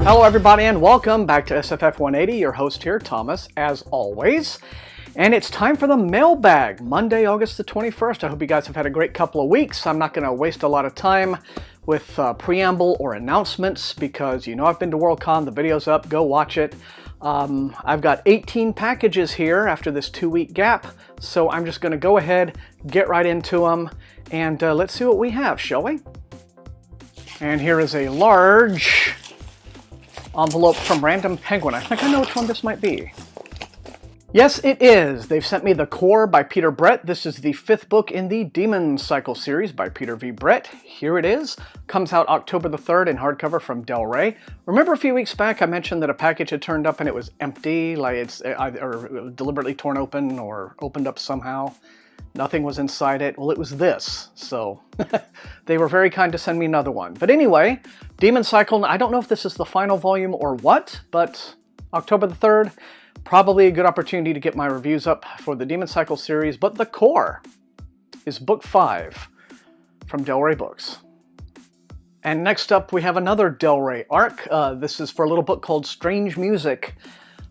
Hello everybody and welcome back to SFF180, your host here, Thomas, as always. And it's time for the mailbag, Monday, August the 21st. I hope you guys have had a great couple of weeks. I'm not going to waste a lot of time with preamble or announcements because you know I've been to Worldcon, the video's up, go watch it. I've got 18 packages here after this 2-week gap, so I'm just going to go ahead, get right into them, and let's see what we have, shall we? And here is a large envelope from Random Penguin. I think I know which one this might be. Yes, it is. They've sent me The Core by Peter Brett. This is the 5th book in the Demon Cycle series by Peter V. Brett. Here it is. Comes out October the 3rd in hardcover from Del Rey. Remember a few weeks back I mentioned that a package had turned up and it was empty, like it's either deliberately torn open or opened up somehow. Nothing was inside it. Well, it was this, so they were very kind to send me another one. But anyway, Demon Cycle, I don't know if this is the final volume or what, but October the 3rd, probably a good opportunity to get my reviews up for the Demon Cycle series. But The Core is book 5 from Del Rey Books. And next up, we have another Del Rey arc. This is for a little book called Strange Music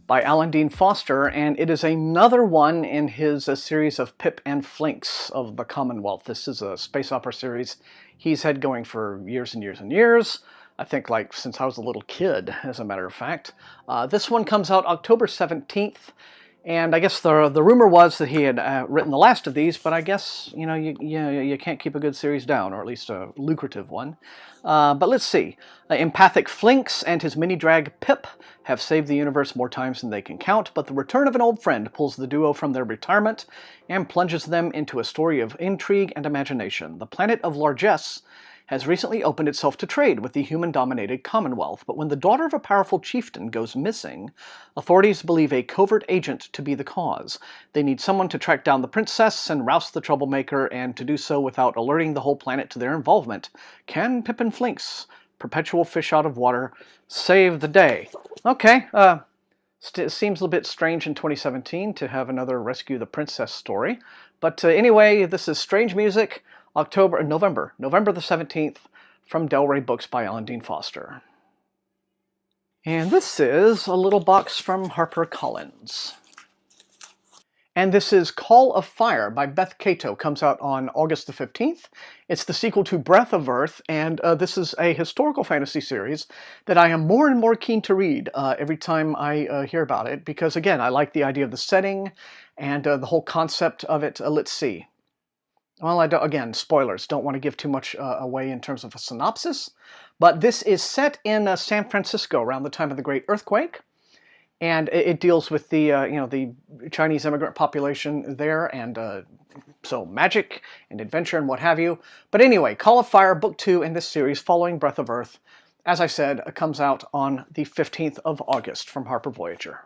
by Alan Dean Foster, and it is another one in his series of Pip and Flinks of the Commonwealth. This is a space opera series he's had going for years and years and years. I think like since I was a little kid, as a matter of fact. This one comes out October 17th, and I guess the rumor was that he had written the last of these, but I guess, you know, you can't keep a good series down, or at least a lucrative one. But let's see. Empathic Flinks and his mini-drag Pip have saved the universe more times than they can count, but the return of an old friend pulls the duo from their retirement and plunges them into a story of intrigue and imagination. The planet of Largesse has recently opened itself to trade with the human-dominated Commonwealth, but when the daughter of a powerful chieftain goes missing, authorities believe a covert agent to be the cause. They need someone to track down the princess and roust the troublemaker, and to do so without alerting the whole planet to their involvement. Can Pip and Flinks, perpetual fish out of water, save the day? Okay, seems a bit strange in 2017 to have another Rescue the Princess story. But anyway, this is Strange Music, November the 17th, from Del Rey Books by Alan Dean Foster. And this is a little box from HarperCollins. And this is Call of Fire by Beth Cato. Comes out on August the 15th. It's the sequel to Breath of Earth, and this is a historical fantasy series that I am more and more keen to read every time I hear about it, because again, I like the idea of the setting and the whole concept of it. Let's see. Well, again, spoilers. Don't want to give too much away in terms of a synopsis. But this is set in San Francisco around the time of the Great Earthquake. And it deals with the, the Chinese immigrant population there, and so magic and adventure and what have you. But anyway, Call of Fire, Book 2 in this series, following Breath of Earth, as I said, comes out on the 15th of August from Harper Voyager.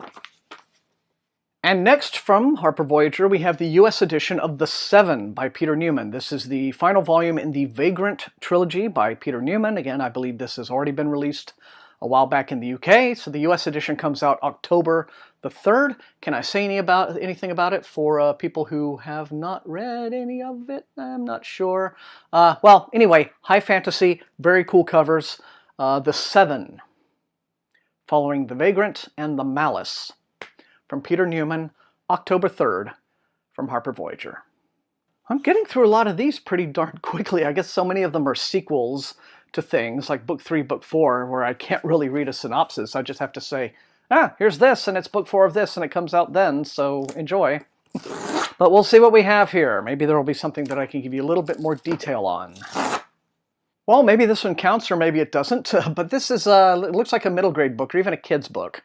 And next from Harper Voyager, we have the US edition of The Seven by Peter Newman. This is the final volume in the Vagrant trilogy by Peter Newman. Again, I believe this has already been released a while back in the UK, so the US edition comes out October the 3rd. Can I say anything about it for people who have not read any of it? I'm not sure. Well, anyway, high fantasy, very cool covers. The Seven, following The Vagrant and The Malice, from Peter Newman, October 3rd, from Harper Voyager. I'm getting through a lot of these pretty darn quickly. I guess so many of them are sequels to things like Book 3, Book 4, where I can't really read a synopsis. I just have to say, here's this, and it's Book 4 of this, and it comes out then, so enjoy. But we'll see what we have here. Maybe there will be something that I can give you a little bit more detail on. Well, maybe this one counts or maybe it doesn't, but this is, it looks like a middle grade book or even a kid's book.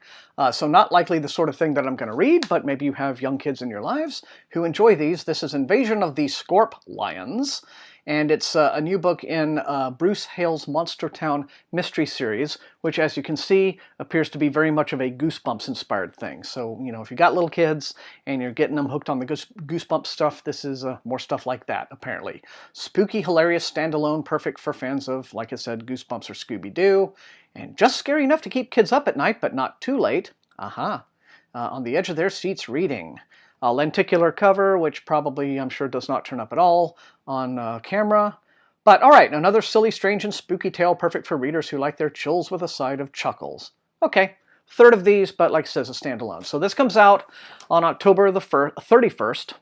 So not likely the sort of thing that I'm going to read, but maybe you have young kids in your lives who enjoy these. This is Invasion of the Scorp Lions, and it's a new book in Bruce Hale's Monster Town mystery series, which, as you can see, appears to be very much of a Goosebumps-inspired thing. So, you know, if you got little kids and you're getting them hooked on the Goosebumps stuff, this is more stuff like that, apparently. Spooky, hilarious, standalone, perfect for fans of, like I said, Goosebumps or Scooby-Doo, and just scary enough to keep kids up at night, but not too late. On the edge of their seats reading. A lenticular cover, which probably, I'm sure, does not turn up at all on camera. But all right, another silly, strange, and spooky tale, perfect for readers who like their chills with a side of chuckles. Okay, third of these, but like it says, a standalone. So this comes out on October the 31st,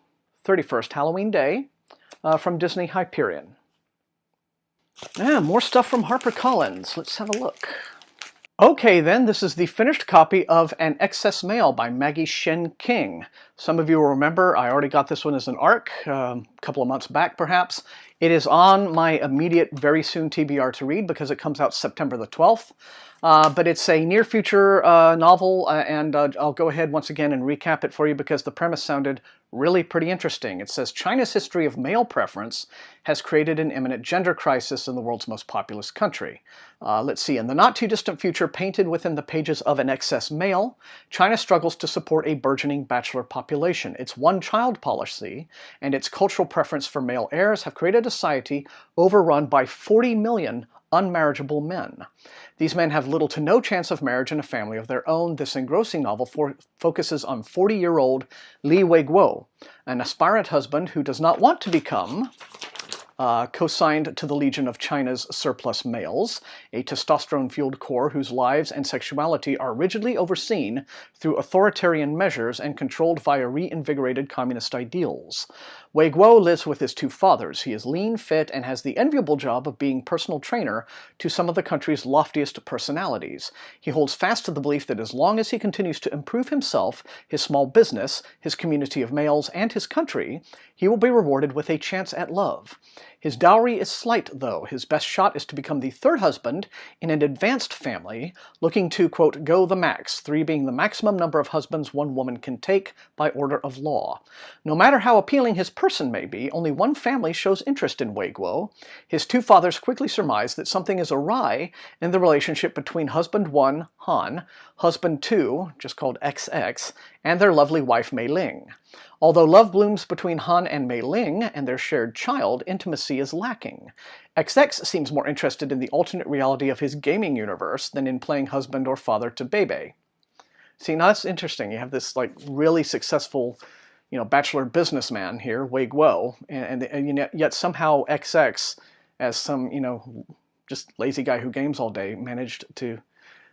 Halloween Day, from Disney Hyperion. More stuff from HarperCollins. Let's have a look. Okay then, this is the finished copy of An Excess Mail by Maggie Shen King. Some of you will remember I already got this one as an ARC a couple of months back perhaps. It is on my immediate, very soon TBR to read because it comes out September the 12th. But it's a near future novel, and I'll go ahead once again and recap it for you because the premise sounded really pretty interesting. It says, China's history of male preference has created an imminent gender crisis in the world's most populous country. Let's see, in the not-too-distant future, painted within the pages of An Excess Mail, China struggles to support a burgeoning bachelor population. Its one-child policy and its cultural preference for male heirs have created a society overrun by 40 million unmarriageable men. These men have little to no chance of marriage and a family of their own. This engrossing novel focuses on 40-year-old Li Weiguo, an aspirant husband who does not want to become co-signed to the Legion of China's surplus males, a testosterone-fueled corps whose lives and sexuality are rigidly overseen through authoritarian measures and controlled via reinvigorated communist ideals. Wei Guo lives with his two fathers. He is lean, fit, and has the enviable job of being personal trainer to some of the country's loftiest personalities. He holds fast to the belief that as long as he continues to improve himself, his small business, his community of males, and his country, he will be rewarded with a chance at love. His dowry is slight, though. His best shot is to become the third husband in an advanced family, looking to, quote, go the max, 3 being the maximum number of husbands one woman can take by order of law. No matter how appealing his person may be, only one family shows interest in Wei Guo. His two fathers quickly surmise that something is awry in the relationship between husband 1, Han, husband 2, just called XX, and their lovely wife Mei Ling. Although love blooms between Han and Mei Ling and their shared child, intimacy is lacking. XX seems more interested in the alternate reality of his gaming universe than in playing husband or father to Bebe. See, now that's interesting. You have this like really successful, bachelor businessman here, Wei Guo, and yet somehow XX, as some, just lazy guy who games all day, managed to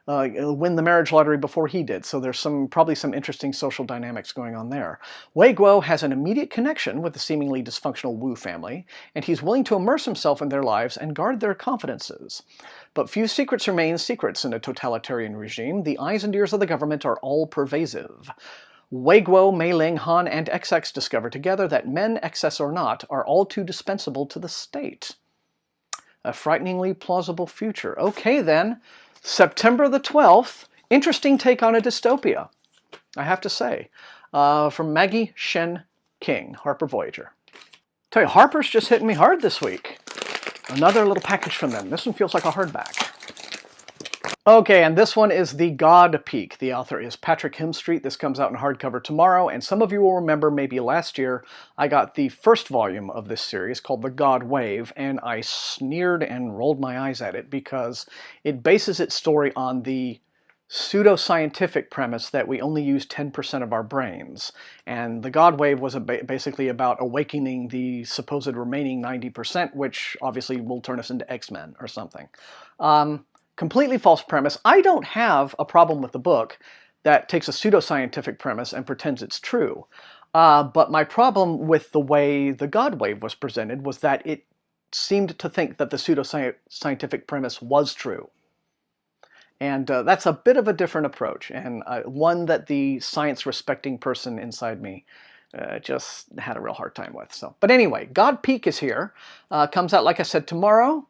win the marriage lottery before he did. So there's probably some interesting social dynamics going on there. Wei Guo has an immediate connection with the seemingly dysfunctional Wu family, and he's willing to immerse himself in their lives and guard their confidences. But few secrets remain secrets in a totalitarian regime. The eyes and ears of the government are all-pervasive. Wei Guo, Mei Ling, Han, and XX discover together that men, excess or not, are all too dispensable to the state. A frighteningly plausible future. Okay then, September the 12th, interesting take on a dystopia, I have to say, from Maggie Shen King, Harper Voyager. Tell you, Harper's just hitting me hard this week. Another little package from them. This one feels like a hardback. Okay, and this one is The God Peak. The author is Patrick Himstreet. This comes out in hardcover tomorrow, and some of you will remember maybe last year I got the first volume of this series called The God Wave, and I sneered and rolled my eyes at it because it bases its story on the pseudoscientific premise that we only use 10% of our brains. And The God Wave was basically about awakening the supposed remaining 90%, which obviously will turn us into X-Men or something. Completely false premise. I don't have a problem with the book that takes a pseudoscientific premise and pretends it's true. But my problem with the way The God Wave was presented was that it seemed to think that the pseudoscientific premise was true. And that's a bit of a different approach, and one that the science-respecting person inside me just had a real hard time with. But anyway, God Peak is here. Comes out, like I said, tomorrow.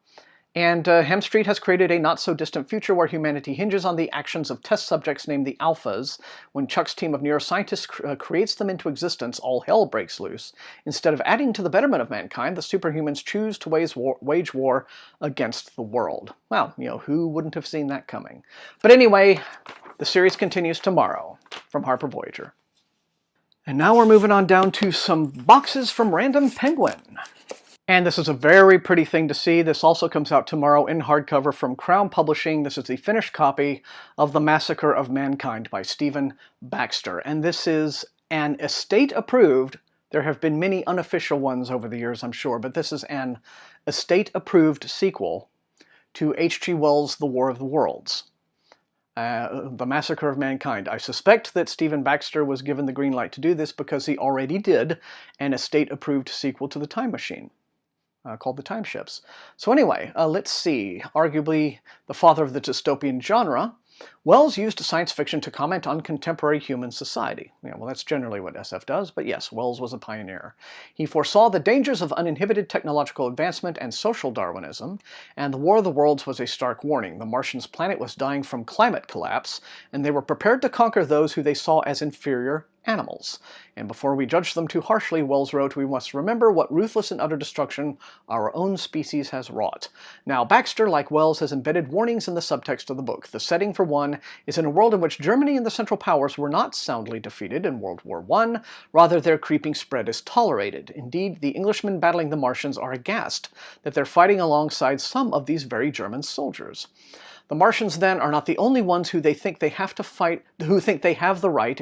And Hemstreet has created a not-so-distant future where humanity hinges on the actions of test subjects named the Alphas. When Chuck's team of neuroscientists creates them into existence, all hell breaks loose. Instead of adding to the betterment of mankind, the superhumans choose to wage war against the world. Well, who wouldn't have seen that coming? But anyway, the series continues tomorrow from Harper Voyager. And now we're moving on down to some boxes from Random Penguin. And this is a very pretty thing to see. This also comes out tomorrow in hardcover from Crown Publishing. This is the finished copy of The Massacre of Mankind by Stephen Baxter. And this is an estate-approved, there have been many unofficial ones over the years, I'm sure, but this is an estate-approved sequel to H.G. Wells' The War of the Worlds. The Massacre of Mankind. I suspect that Stephen Baxter was given the green light to do this because he already did an estate-approved sequel to The Time Machine, called The Time Ships. So anyway, let's see. Arguably the father of the dystopian genre, Wells used science fiction to comment on contemporary human society. Yeah, well, that's generally what SF does, but yes, Wells was a pioneer. He foresaw the dangers of uninhibited technological advancement and social Darwinism, and the War of the Worlds was a stark warning. The Martians' planet was dying from climate collapse, and they were prepared to conquer those who they saw as inferior animals. And before we judge them too harshly, Wells wrote, we must remember what ruthless and utter destruction our own species has wrought. Now, Baxter, like Wells, has embedded warnings in the subtext of the book. The setting, for one, is in a world in which Germany and the Central Powers were not soundly defeated in World War I, rather their creeping spread is tolerated. Indeed, the Englishmen battling the Martians are aghast that they're fighting alongside some of these very German soldiers. The Martians, then, are not the only ones who they think they have to fight, who think they have the right,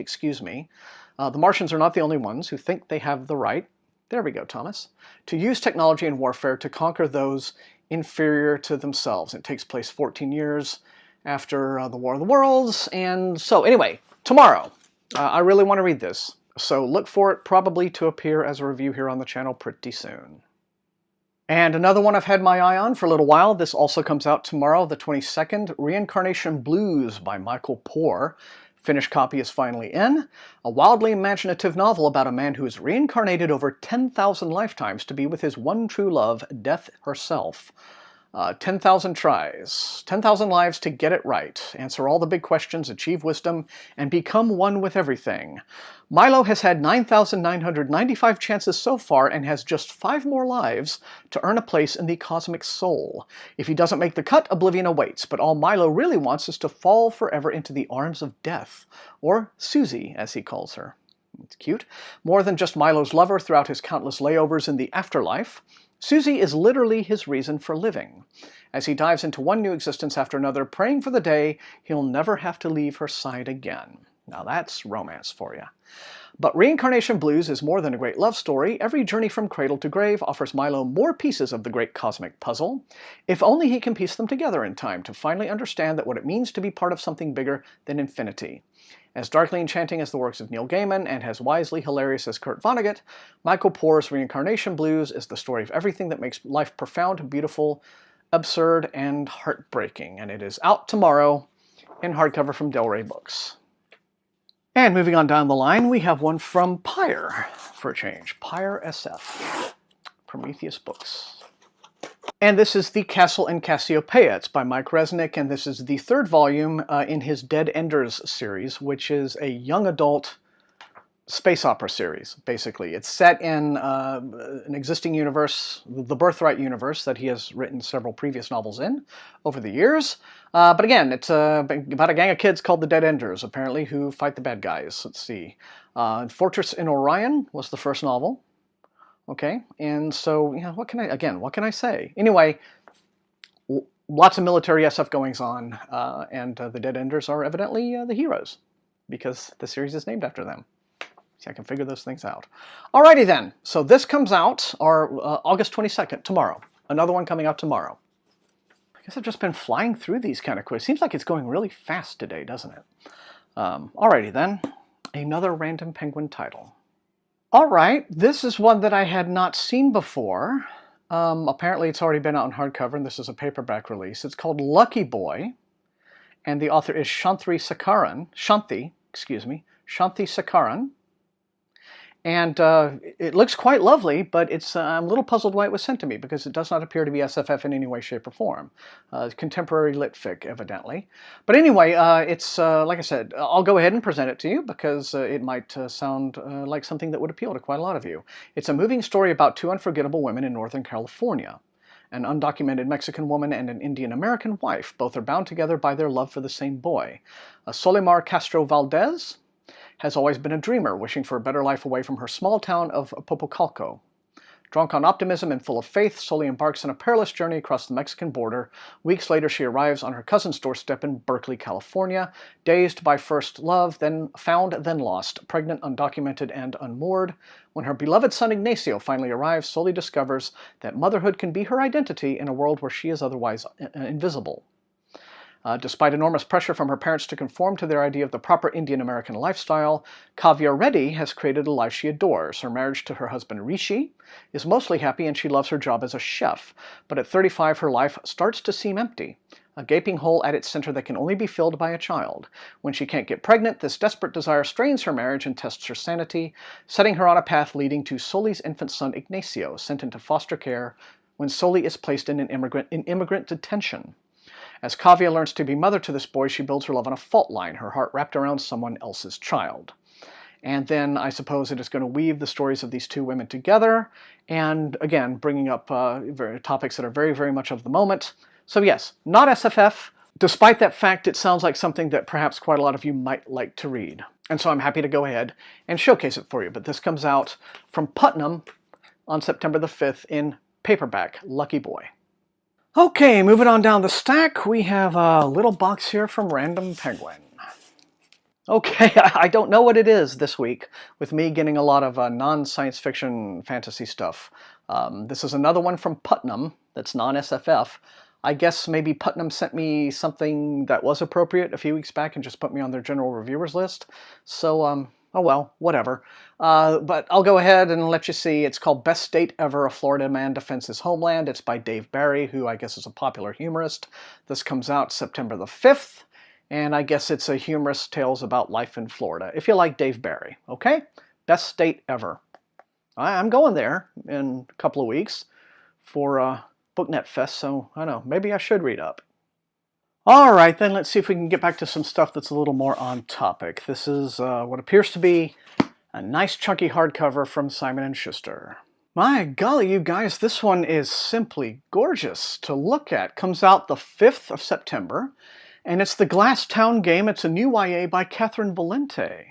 the Martians are not the only ones who think they have the right, there we go, Thomas, to use technology in warfare to conquer those inferior to themselves. It takes place 14 years after the War of the Worlds, and so anyway, tomorrow, I really want to read this, so look for it probably to appear as a review here on the channel pretty soon. And another one I've had my eye on for a little while, this also comes out tomorrow, the 22nd, Reincarnation Blues by Michael Poore. Finished copy is finally in. A wildly imaginative novel about a man who is reincarnated over 10,000 lifetimes to be with his one true love, Death herself. 10,000 tries, 10,000 lives to get it right, answer all the big questions, achieve wisdom, and become one with everything. Milo has had 9,995 chances so far and has just 5 more lives to earn a place in the cosmic soul. If he doesn't make the cut, oblivion awaits, but all Milo really wants is to fall forever into the arms of death, or Susie, as he calls her. It's cute. More than just Milo's lover throughout his countless layovers in the afterlife, Susie is literally his reason for living. As he dives into one new existence after another, praying for the day he'll never have to leave her side again. Now that's romance for you. But Reincarnation Blues is more than a great love story. Every journey from cradle to grave offers Milo more pieces of the great cosmic puzzle, if only he can piece them together in time to finally understand that what it means to be part of something bigger than infinity. As darkly enchanting as the works of Neil Gaiman and as wisely hilarious as Kurt Vonnegut, Michael Poore's Reincarnation Blues is the story of everything that makes life profound, beautiful, absurd, and heartbreaking. And it is out tomorrow in hardcover from Del Rey Books. And moving on down the line, we have one from Pyre, for a change. Pyre SF, Prometheus Books. And this is The Castle and Cassiopeia. It's by Mike Resnick, and this is the 3rd volume in his Dead Enders series, which is a young adult space opera series, basically. It's set in an existing universe, the Birthright universe, that he has written several previous novels in over the years. But again, it's about a gang of kids called the Dead Enders, apparently, who fight the bad guys. Let's see. Fortress in Orion was the first novel. Okay, and so, you know, what can I say? Anyway, lots of military SF goings on, and the Dead Enders are evidently the heroes, because the series is named after them. See, I can figure those things out. Alrighty then, so this comes out August 22nd, tomorrow. Another one coming out tomorrow. I guess I've just been flying through these kind of quiz. Seems like it's going really fast today, doesn't it? Alrighty then, another Random Penguin title. Alright, this is one that I had not seen before. Apparently it's already been out in hardcover, and this is a paperback release. It's called Lucky Boy, and the author is Shanthi Sakaran. And it looks quite lovely, but it's I'm a little puzzled why it was sent to me, because it does not appear to be SFF in any way, shape, or form. Contemporary lit fic, evidently. But anyway, it's, like I said, I'll go ahead and present it to you, because it might sound like something that would appeal to quite a lot of you. It's a moving story about 2 unforgettable women in Northern California. An undocumented Mexican woman and an Indian-American wife. Both are bound together by their love for the same boy. Solimar Castro Valdez has always been a dreamer, wishing for a better life away from her small town of Popocalco. Drunk on optimism and full of faith, Sully embarks on a perilous journey across the Mexican border. Weeks later, she arrives on her cousin's doorstep in Berkeley, California. Dazed by first love, then found, then lost. Pregnant, undocumented, and unmoored. When her beloved son Ignacio finally arrives, Sully discovers that motherhood can be her identity in a world where she is otherwise invisible. Despite enormous pressure from her parents to conform to their idea of the proper Indian-American lifestyle, Kavya Reddy has created a life she adores. Her marriage to her husband Rishi is mostly happy and she loves her job as a chef. But at 35, her life starts to seem empty. A gaping hole at its center that can only be filled by a child. When she can't get pregnant, this desperate desire strains her marriage and tests her sanity, setting her on a path leading to Sully's infant son Ignacio, sent into foster care when Sully is placed in immigrant detention. As Kavya learns to be mother to this boy, she builds her love on a fault line, her heart wrapped around someone else's child. And then I suppose it is going to weave the stories of these two women together, and again, bringing up topics that are very, very much of the moment. So yes, not SFF. Despite that fact, it sounds like something that perhaps quite a lot of you might like to read. And so I'm happy to go ahead and showcase it for you. But this comes out from Putnam on September the 5th in paperback. Lucky boy. Okay, moving on down the stack, we have a little box here from Random Penguin. Okay, I don't know what it is this week, with me getting a lot of non-science fiction fantasy stuff. This is another one from Putnam that's non-SFF. I guess maybe Putnam sent me something that was appropriate a few weeks back and just put me on their general reviewers list. So, oh well, whatever. But I'll go ahead and let you see. It's called Best State Ever, A Florida Man Defends His Homeland. It's by Dave Barry, who I guess is a popular humorist. This comes out September the 5th, and I guess it's a humorous tales about life in Florida, if you like Dave Barry, okay? Best State Ever. I'm going there in a couple of weeks for BookNet Fest, so I don't know, maybe I should read up. Alright then, let's see if we can get back to some stuff that's a little more on topic. This is what appears to be a nice chunky hardcover from Simon & Schuster. My golly, you guys, this one is simply gorgeous to look at. Comes out the 5th of September, and it's the Glass Town game. It's a new YA by Catherine Valente.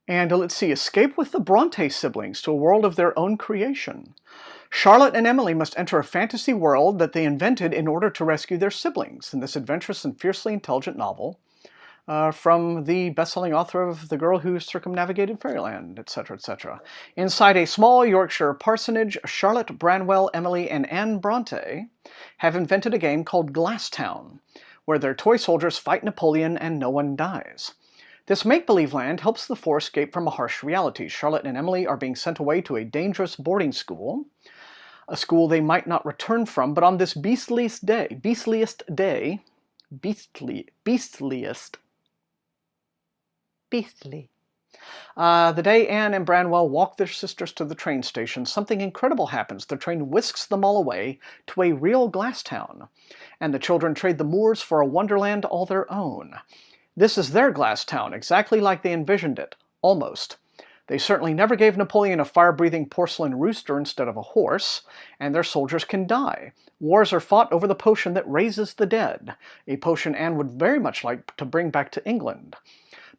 And let's see, escape with the Bronte siblings to a world of their own creation. Charlotte and Emily must enter a fantasy world that they invented in order to rescue their siblings in this adventurous and fiercely intelligent novel from the best-selling author of The Girl Who Circumnavigated Fairyland, etc., etc. Inside a small Yorkshire parsonage, Charlotte, Branwell, Emily, and Anne Bronte have invented a game called Glass Town, where their toy soldiers fight Napoleon and no one dies. This make-believe land helps the four escape from a harsh reality. Charlotte and Emily are being sent away to a dangerous boarding school, a school they might not return from, but on this beastliest day, the day Anne and Branwell walk their sisters to the train station, something incredible happens. The train whisks them all away to a real glass town, and the children trade the moors for a wonderland all their own. This is their glass town, exactly like they envisioned it. Almost. They certainly never gave Napoleon a fire-breathing porcelain rooster instead of a horse, and their soldiers can die. Wars are fought over the potion that raises the dead, a potion Anne would very much like to bring back to England.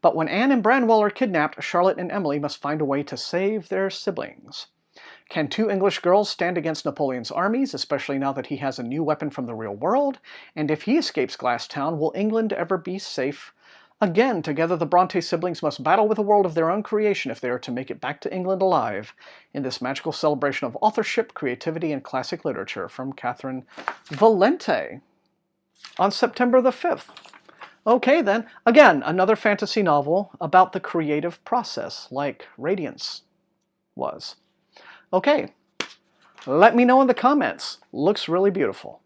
But when Anne and Branwell are kidnapped, Charlotte and Emily must find a way to save their siblings. Can two English girls stand against Napoleon's armies, especially now that he has a new weapon from the real world? And if he escapes Glass Town, will England ever be safe? Again, together the Bronte siblings must battle with a world of their own creation if they are to make it back to England alive in this magical celebration of authorship, creativity, and classic literature from Catherine Valente on September the 5th. Okay then, again, another fantasy novel about the creative process, like Radiance was. Okay, let me know in the comments. Looks really beautiful.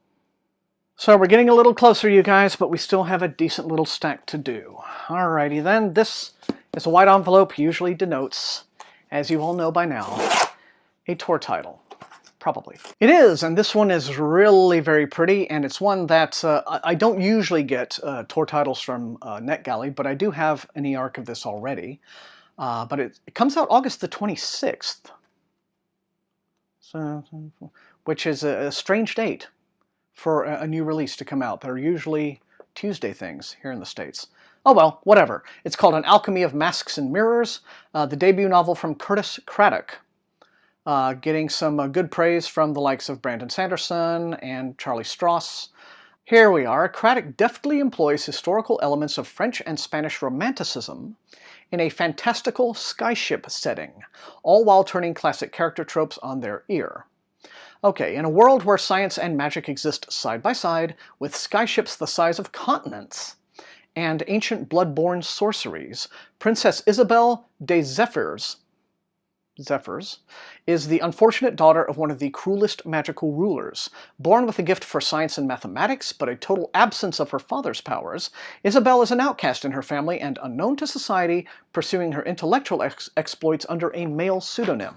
So we're getting a little closer, you guys, but we still have a decent little stack to do. Alrighty then, this is a white envelope, usually denotes, as you all know by now, a tour title. Probably. It is, and this one is really very pretty, and it's one that I don't usually get tour titles from NetGalley, but I do have an e-arc of this already. But it comes out August the 26th, so, which is a strange date for a new release to come out. They're usually Tuesday things here in the States. Oh well, whatever. It's called An Alchemy of Masks and Mirrors, the debut novel from Curtis Craddock. getting some good praise from the likes of Brandon Sanderson and Charlie Strauss. Here we are. Craddock deftly employs historical elements of French and Spanish Romanticism in a fantastical skyship setting, all while turning classic character tropes on their ear. Okay, in a world where science and magic exist side by side, with skyships the size of continents, and ancient blood-borne sorceries, Princess Isabelle des Zephyrs is the unfortunate daughter of one of the cruelest magical rulers. Born with a gift for science and mathematics, but a total absence of her father's powers, Isabelle is an outcast in her family and unknown to society, pursuing her intellectual exploits under a male pseudonym.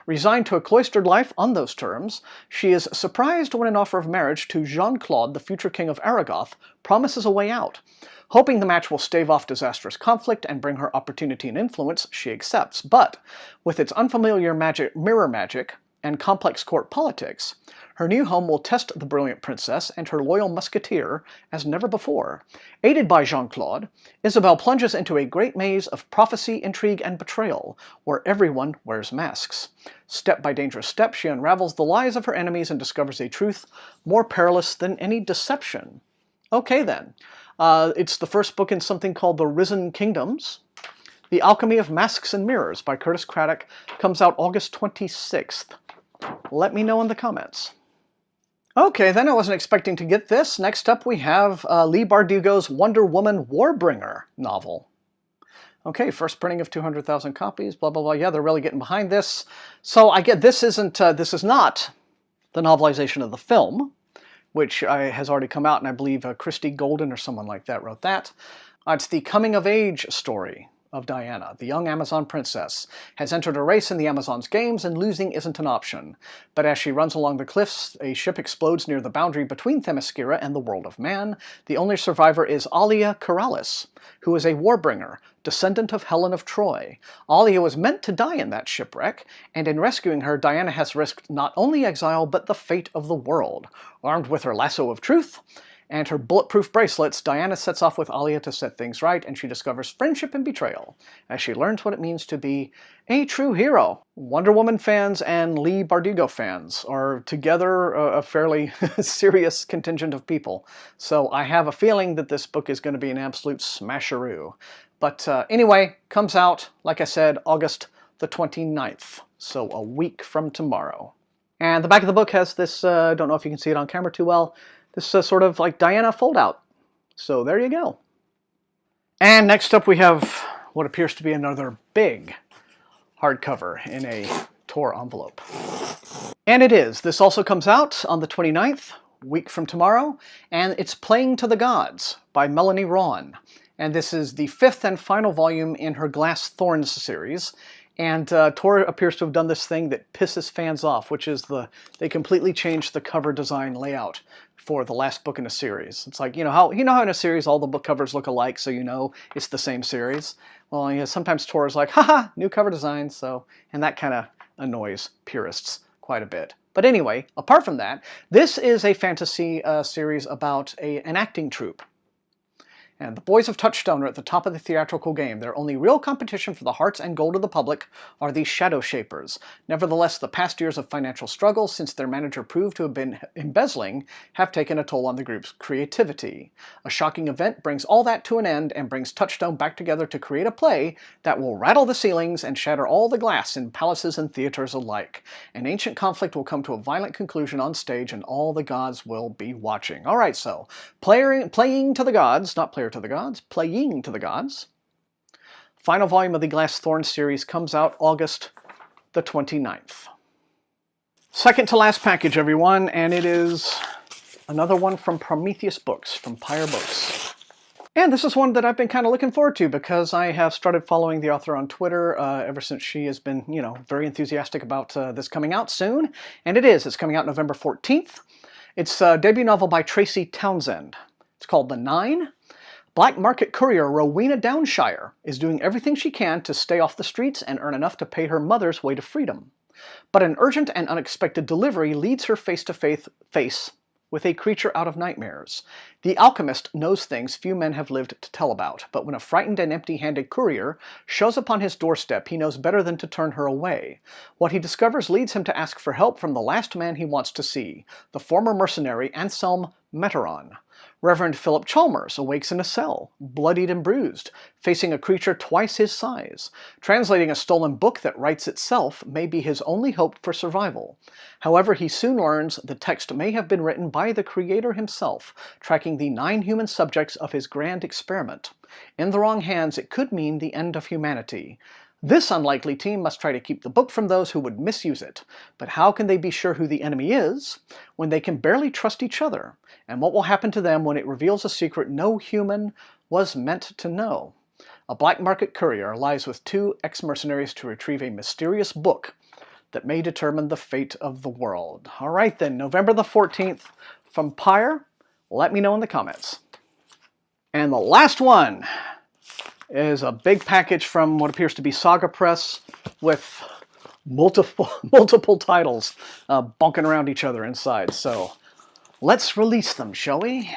Resigned to a cloistered life on those terms, she is surprised when an offer of marriage to Jean-Claude, the future king of Argofox, promises a way out. Hoping the match will stave off disastrous conflict and bring her opportunity and influence, she accepts. But, with its unfamiliar mirror magic and complex court politics, her new home will test the brilliant princess and her loyal musketeer as never before. Aided by Jean-Claude, Isabelle plunges into a great maze of prophecy, intrigue, and betrayal, where everyone wears masks. Step by dangerous step, she unravels the lies of her enemies and discovers a truth more perilous than any deception. Okay then. It's the first book in something called The Risen Kingdoms. The Alchemy of Masks and Mirrors by Curtis Craddock comes out August 26th. Let me know in the comments. Okay, then I wasn't expecting to get this. Next up we have Leigh Bardugo's Wonder Woman Warbringer novel. Okay, first printing of 200,000 copies, blah, blah, blah. Yeah, they're really getting behind this. So I get this is not the novelization of the film, which has already come out, and I believe Christy Golden or someone like that wrote that. It's the coming-of-age story of Diana. The young Amazon princess has entered a race in the Amazon's games, and losing isn't an option. But as she runs along the cliffs, a ship explodes near the boundary between Themyscira and the world of man. The only survivor is Alia Corrales, who is a warbringer, descendant of Helen of Troy. Alia was meant to die in that shipwreck, and in rescuing her, Diana has risked not only exile, but the fate of the world. Armed with her lasso of truth and her bulletproof bracelets, Diana sets off with Alia to set things right, and she discovers friendship and betrayal as she learns what it means to be a true hero. Wonder Woman fans and Leigh Bardugo fans are together a fairly serious contingent of people, so I have a feeling that this book is going to be an absolute smasheroo. But anyway, comes out, like I said, August the 29th, so a week from tomorrow. And the back of the book has this, don't know if you can see it on camera too well, this sort of like Diana foldout. So there you go. And next up we have what appears to be another big hardcover in a Tor envelope. And it is. This also comes out on the 29th, week from tomorrow, and it's Playing to the Gods by Melanie Rawn. And this is the 5th and final volume in her Glass Thorns series. And Tor appears to have done this thing that pisses fans off, which is they completely changed the cover design layout for the last book in a series. It's like, you know how in a series all the book covers look alike, so you know it's the same series? Well, yeah, sometimes Tor is like, haha, new cover design, and that kind of annoys purists quite a bit. But anyway, apart from that, this is a fantasy series about an acting troupe. And the boys of Touchstone are at the top of the theatrical game. Their only real competition for the hearts and gold of the public are the Shadow Shapers. Nevertheless, the past years of financial struggle, since their manager proved to have been embezzling, have taken a toll on the group's creativity. A shocking event brings all that to an end and brings Touchstone back together to create a play that will rattle the ceilings and shatter all the glass in palaces and theaters alike. An ancient conflict will come to a violent conclusion on stage, and all the gods will be watching. Alright, so, Playing to the Gods, not Player to the Gods, Playing to the Gods. Final volume of the Glass Thorns series comes out August the 29th. Second to last package, everyone, and it is another one from Prometheus Books, from Pyre Books. And this is one that I've been kind of looking forward to because I have started following the author on Twitter ever since she has been, very enthusiastic about this coming out soon. And it is. It's coming out November 14th. It's a debut novel by Tracy Townsend. It's called The Nine. Black market courier Rowena Downshire is doing everything she can to stay off the streets and earn enough to pay her mother's way to freedom. But an urgent and unexpected delivery leads her face to face with a creature out of nightmares. The alchemist knows things few men have lived to tell about, but when a frightened and empty-handed courier shows up on his doorstep, he knows better than to turn her away. What he discovers leads him to ask for help from the last man he wants to see, the former mercenary Anselm Meteron. Reverend Philip Chalmers awakes in a cell, bloodied and bruised, facing a creature twice his size. Translating a stolen book that writes itself may be his only hope for survival. However, he soon learns the text may have been written by the Creator himself, tracking the 9 human subjects of his grand experiment. In the wrong hands, it could mean the end of humanity. This unlikely team must try to keep the book from those who would misuse it. But how can they be sure who the enemy is when they can barely trust each other? And what will happen to them when it reveals a secret no human was meant to know? A black market courier lies with 2 ex-mercenaries to retrieve a mysterious book that may determine the fate of the world. All right then, November the 14th from Pyre. Let me know in the comments. And the last one is a big package from what appears to be Saga Press with multiple titles bunking around each other inside. So let's release them, shall we?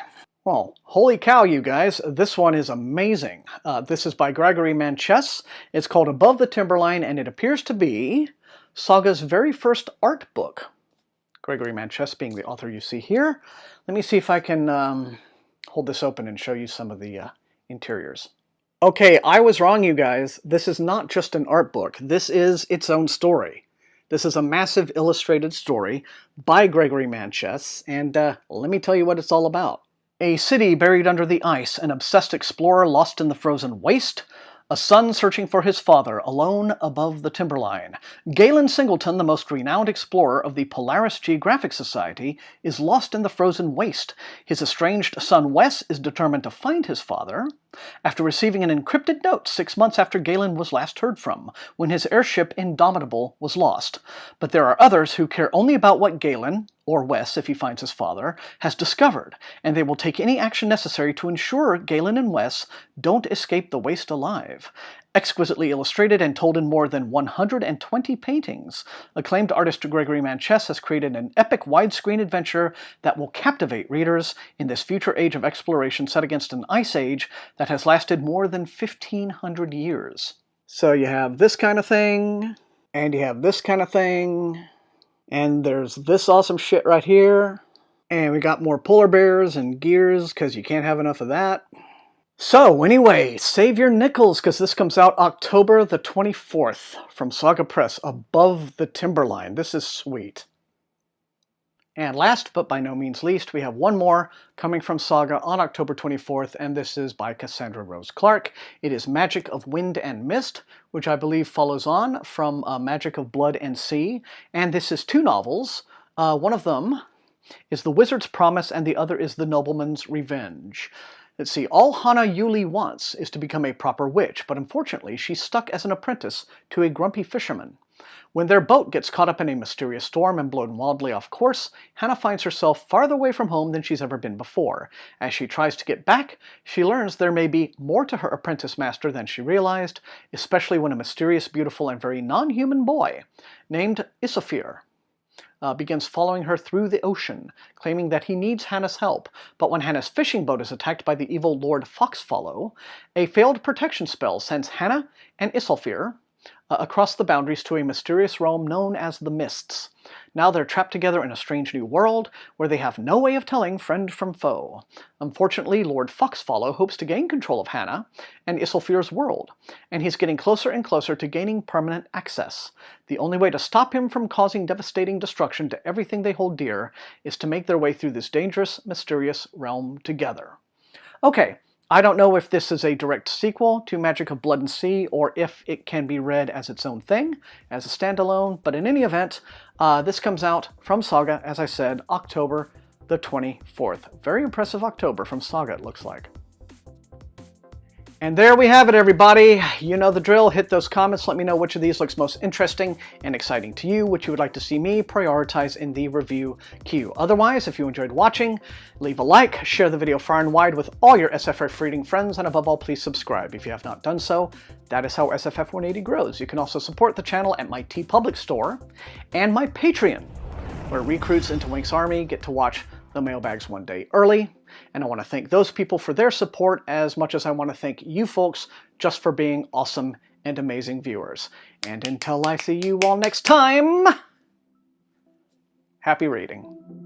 Well, holy cow, you guys. This one is amazing. This is by Gregory Manchess. It's called Above the Timberline, and it appears to be Saga's very first art book. Gregory Manchess being the author you see here. Let me see if I can hold this open and show you some of the interiors. Okay, I was wrong, you guys. This is not just an art book. This is its own story. This is a massive illustrated story by Gregory Manchess, and let me tell you what it's all about. A city buried under the ice, an obsessed explorer lost in the frozen waste, a son searching for his father, alone above the timberline. Galen Singleton, the most renowned explorer of the Polaris Geographic Society, is lost in the frozen waste. His estranged son Wes is determined to find his father after receiving an encrypted note 6 months after Galen was last heard from, when his airship Indomitable was lost. But there are others who care only about what Galen, or Wes if he finds his father, has discovered, and they will take any action necessary to ensure Galen and Wes don't escape the waste alive. Exquisitely illustrated and told in more than 120 paintings, acclaimed artist Gregory Manchess has created an epic widescreen adventure that will captivate readers in this future age of exploration set against an ice age that has lasted more than 1,500 years. So you have this kind of thing, and you have this kind of thing, and there's this awesome shit right here, and we got more polar bears and gears because you can't have enough of that. So anyway, save your nickels because this comes out October the 24th from Saga Press, Above the Timberline. This is sweet. And last but by no means least, we have one more coming from Saga on October 24th, and this is by Cassandra Rose Clark. It is Magic of Wind and Mist, which I believe follows on from Magic of Blood and Sea. And this is 2 novels. One of them is The Wizard's Promise, and the other is The Nobleman's Revenge. Let's see, all Hana Yuli wants is to become a proper witch, but unfortunately she's stuck as an apprentice to a grumpy fisherman. When their boat gets caught up in a mysterious storm and blown wildly off course, Hannah finds herself farther away from home than she's ever been before. As she tries to get back, she learns there may be more to her apprentice master than she realized, especially when a mysterious, beautiful, and very non-human boy named Isofir begins following her through the ocean, claiming that he needs Hannah's help. But when Hannah's fishing boat is attacked by the evil Lord Foxfollow, a failed protection spell sends Hannah and Isolfir across the boundaries to a mysterious realm known as the Mists. Now they're trapped together in a strange new world where they have no way of telling friend from foe. Unfortunately, Lord Foxfollow hopes to gain control of Hannah and Isolfir's world, and he's getting closer and closer to gaining permanent access. The only way to stop him from causing devastating destruction to everything they hold dear is to make their way through this dangerous, mysterious realm together. Okay. I don't know if this is a direct sequel to Magic of Blood and Sea, or if it can be read as its own thing, as a standalone, but in any event, this comes out from Saga, as I said, October the 24th. Very impressive October from Saga, it looks like. And there we have it, everybody. You know the drill. Hit those comments. Let me know which of these looks most interesting and exciting to you, which you would like to see me prioritize in the review queue. Otherwise, if you enjoyed watching, leave a like, share the video far and wide with all your SFF reading friends, and above all, please subscribe if you have not done so. That is how SFF180 grows. You can also support the channel at my TeePublic store and my Patreon, where recruits into Wink's army get to watch the mailbag's one day early, and I want to thank those people for their support as much as I want to thank you folks just for being awesome and amazing viewers. And until I see you all next time, happy reading.